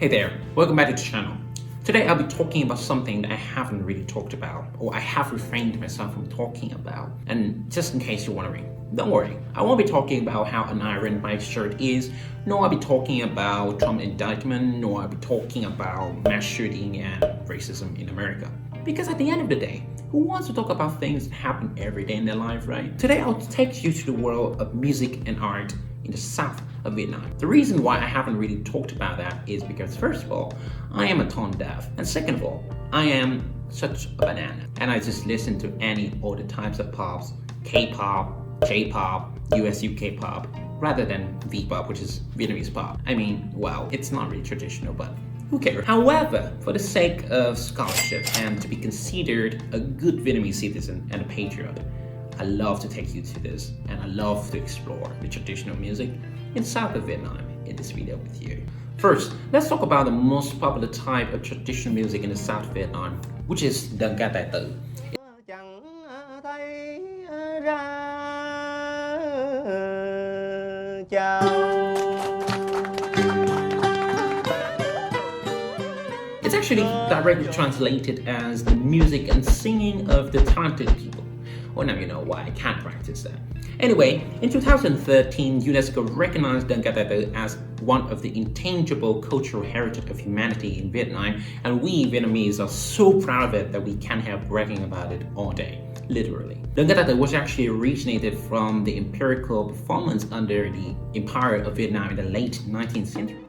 Hey there, welcome back to the channel. Today I'll be talking about something that I haven't really talked about, or I have refrained myself from talking about. And just in case you're wondering, don't worry, I won't be talking about how an iron my shirt is, nor I'll be talking about Trump indictment, nor I'll be talking about mass shooting and racism in America. Because at the end of the day, who wants to talk about things that happen every day in their life, right? Today I'll take you to the world of music and art in the south of Vietnam. The reason why I haven't really talked about that is because first of all, I am a tone deaf, and second of all, I am such a banana, and I just listen to any other types of pops, K-pop, J-pop, US UK pop, rather than V-pop, which is Vietnamese pop. I mean, well, it's not really traditional, but who cares? However, for the sake of scholarship and to be considered a good Vietnamese citizen and a patriot, I love to take you to this, and I love to explore the traditional music in south of Vietnam in this video with you. First, let's talk about the most popular type of traditional music in the south of Vietnam, which is Đơn Ca Tài Tử. It's actually directly translated as the music and singing of the talented people. Well, now you know why I can't practice that. Anyway, in 2013, UNESCO recognized Đơn Ca Tài Tử as one of the intangible cultural heritage of humanity in Vietnam, and we Vietnamese are so proud of it that we can't help bragging about it all day, literally. Đơn Ca Tài Tử was actually originated from the empirical performance under the Empire of Vietnam in the late 19th century.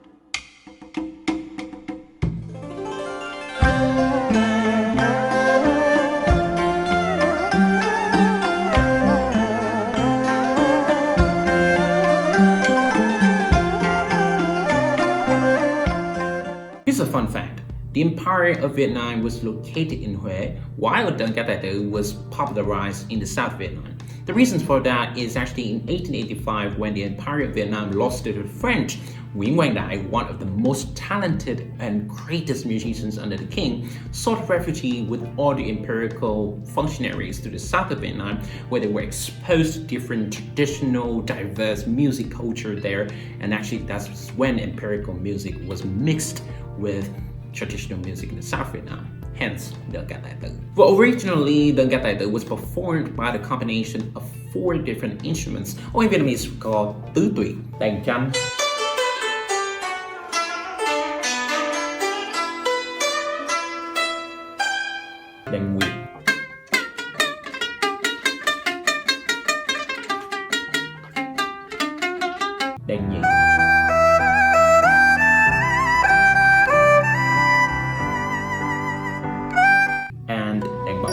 Here's a fun fact. The Empire of Vietnam was located in Hue, while Đơn Ca Tài Tử was popularized in the South Vietnam. The reasons for that is actually in 1885, when the Empire of Vietnam lost to the French, Nguyễn Quang Đại, one of the most talented and greatest musicians under the king, sought refuge with all the imperial functionaries to the south of Vietnam, where they were exposed to different traditional, diverse music culture there, and actually that's when empirical music was mixed with traditional music in the South Vietnam, hence Đơn Ca Tài Tử. Well, originally, Đơn Ca Tài Tử was performed by the combination of 4 different instruments, or in Vietnamese called tứ tụy, đàn tranh, đàn nguyệt, đàn nhị, and đàn bầu.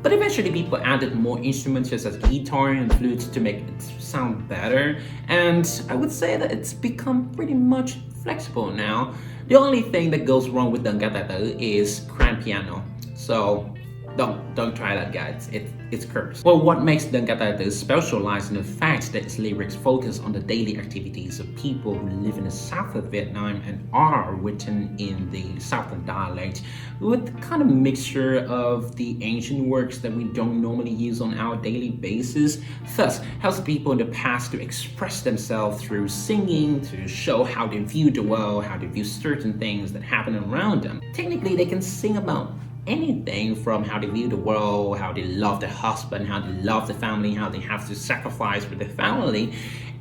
But eventually people added more instruments such as guitar and flutes to make it sound better, and I would say that it's become pretty much flexible now. The only thing that goes wrong with Đơn Ca Tài Tử is grand piano, so don't try that, guys. It's cursed. Well, what makes Đơn Ca Tài Tử special lies in the fact that its lyrics focus on the daily activities of people who live in the south of Vietnam and are written in the southern dialect, with the kind of mixture of the ancient works that we don't normally use on our daily basis. Thus, helps people in the past to express themselves through singing, to show how they view the world, how they view certain things that happen around them. Technically, they can sing about anything from how they view the world, how they love their husband, how they love the family, how they have to sacrifice for their family,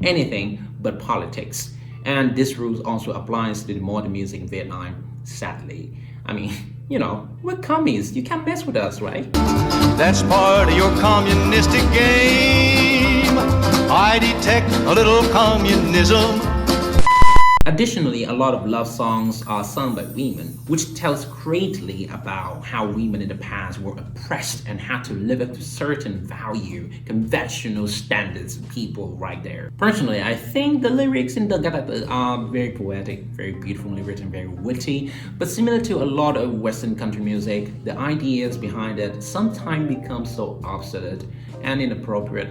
anything but politics. And this rule also applies to the modern music in Vietnam, sadly. I mean, you know, we're commies, you can't mess with us, right? That's part of your communistic game. I detect a little communism. Additionally, a lot of love songs are sung by women, which tells greatly about how women in the past were oppressed and had to live up to certain value, conventional standards of people right there. Personally, I think the lyrics in Đơn Ca Tài Tử are very poetic, very beautifully written, very witty, but similar to a lot of Western country music, the ideas behind it sometimes become so obsolete and inappropriate.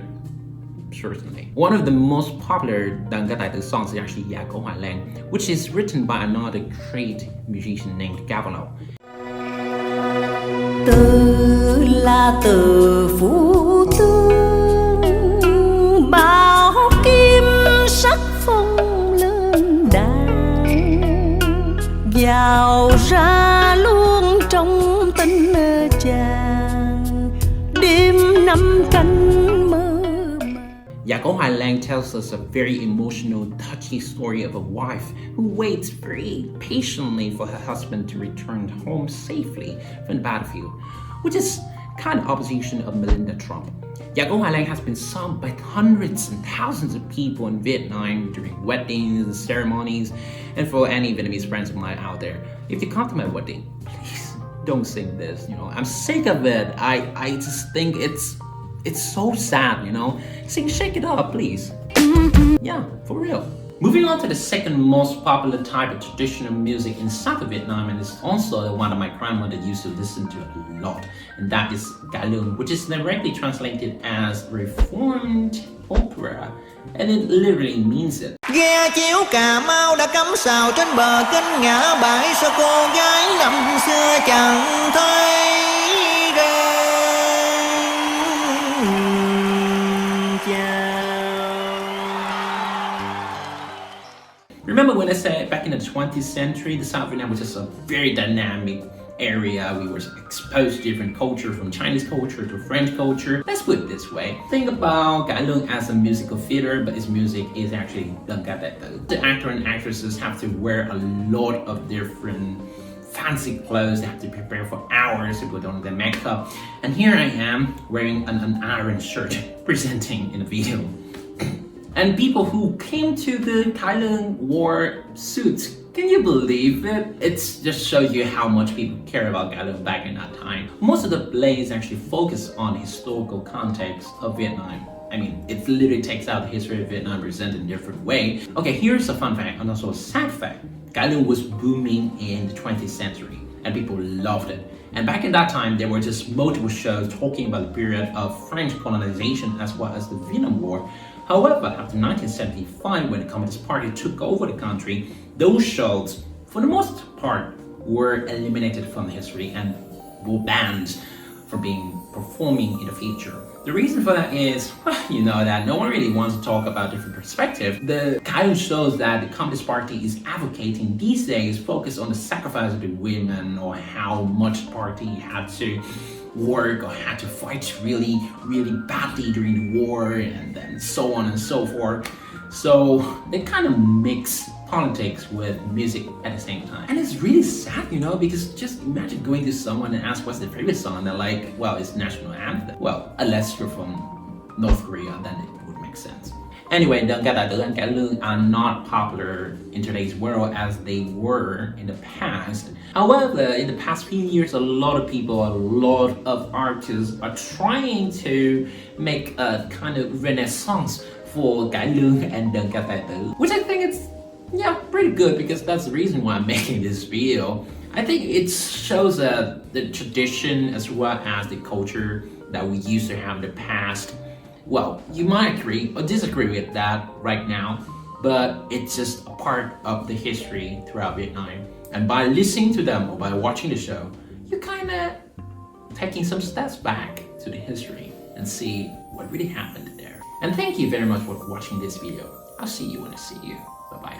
Certainly. One of the most popular Đơn Ca Tài Tử songs is actually Dạ Cổ Hoài Lang, which is written by another great musician named Gavalo. Từ là từ phú tư năm cánh mơ. Yago Hai Lang tells us a very emotional, touchy story of a wife who waits very patiently for her husband to return home safely from the battlefield, which is kind of opposition of Melinda Trump. Yago Hai Lang has been sung by hundreds and thousands of people in Vietnam during weddings and ceremonies, and for any Vietnamese friends of mine out there, if you come to my wedding, please don't sing this. I'm sick of it. I just think it's so sad, Sing Shake It Up, please. Yeah, for real. Moving on to the second most popular type of traditional music in South Vietnam, and it's also the one that my grandmother used to listen to a lot, and that is cải lương, which is directly translated as reformed opera, and it literally means it. Ghe chiếu Cà Mau đã cắm sào trên bờ kênh ngã bãi, sao cô gái năm xưa chẳng thấy ra. Remember when I said back in the 20th century, the South Vietnam was just a very dynamic area. We were exposed to different culture, from Chinese culture to French culture. Let's put it this way. Think about cải lương as a musical theater, but its music is actually Đơn Ca Tài Tử. The actor and actresses have to wear a lot of different fancy clothes. They have to prepare for hours to put on their makeup. And here I am wearing an iron shirt presenting in a video. And people who came to the cải lương wore suits. Can you believe it? It just shows you how much people care about cải lương back in that time. Most of the plays actually focus on historical context of Vietnam. I mean, it literally takes out the history of Vietnam presented in a different way. Okay, here's a fun fact and also a sad fact. Cải lương was booming in the 20th century and people loved it. And back in that time, there were just multiple shows talking about the period of French colonization as well as the Vietnam War. However, after 1975, when the Communist Party took over the country, those shows, for the most part, were eliminated from the history and were banned from performing in the future. The reason for that is, that no one really wants to talk about different perspectives. The cải lương shows that the Communist Party is advocating these days focus on the sacrifice of the women, or how much the party had to work or had to fight really, really badly during the war, and then so on and so forth. So they kind of mix politics with music at the same time. And it's really sad, because just imagine going to someone and ask what's their favorite song, and they're like, well, it's national anthem. Well, unless you're from North Korea, then it would make sense. Anyway, Đơn Ca Tài Tử and cải lương are not popular in today's world as they were in the past. However, in the past few years, a lot of people, a lot of artists are trying to make a kind of renaissance for cải lương and Đơn Ca Tài Tử, which I think it's pretty good, because that's the reason why I'm making this video. I think it shows the tradition as well as the culture that we used to have in the past. Well, you might agree or disagree with that right now, but it's just a part of the history throughout Vietnam. And by listening to them or by watching the show, you're kind of taking some steps back to the history and see what really happened there. And thank you very much for watching this video. I'll see you when I see you. Bye-bye.